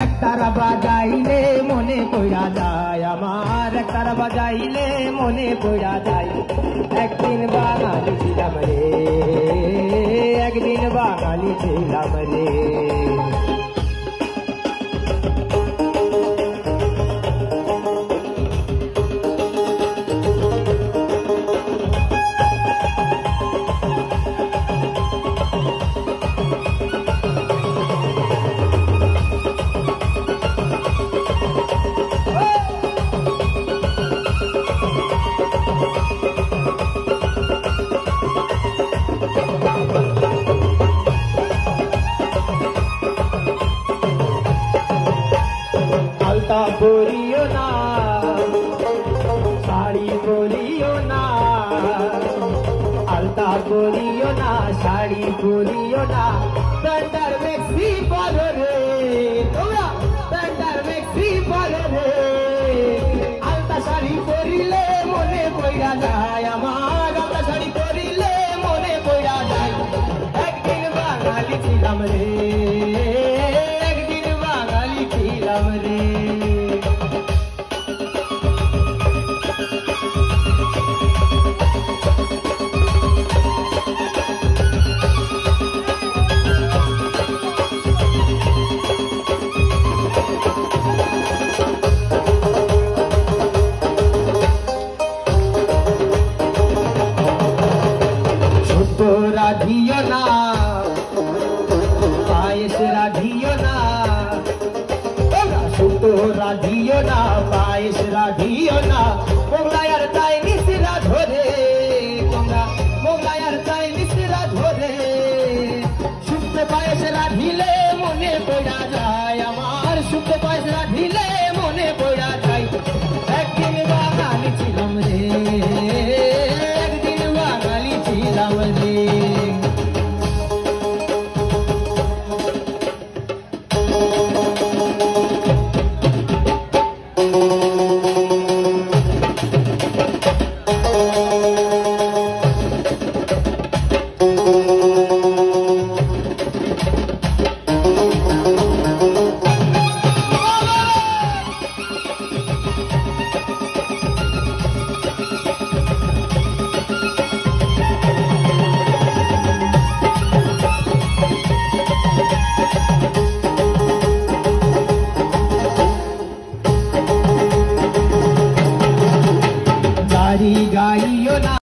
তারা বাজাইলে মনে পড়া যায় আমার, তারা বাজাইলে মনে পড়া যায়। একদিন বাঙালি ছিলাম রে, একদিন বাঙালি ছিলাম রে। আলতা পরিও না, শাড়ি পরিও না, আলতা পরিও না, শাড়ি পরিও না, প্যান্টার মেক্সি পরো রে তোমরা, প্যান্টার মেক্সি পরো রে। আলতা শাড়ি পরিলে মনে পড়া যায় আমার, আলতা শাড়ি পরিলে মনে পড়া যায়। একদিন বাঙালি ছিলাম রে, একদিন বাঙালি ছিলাম রে। রাধিও না, পায়েস রাধিও না, শুধু রাধিও না, পায়েস রাধিও না। মোগলায়ার তাই নিশরা ধরে তোমরা, মোগলায়ার তাই নিশরা ধরে। শুদ্ধ পায়েস রাধিলে মনে পড়া যায় আমার, শুদ্ধ পায়েস রাধিলে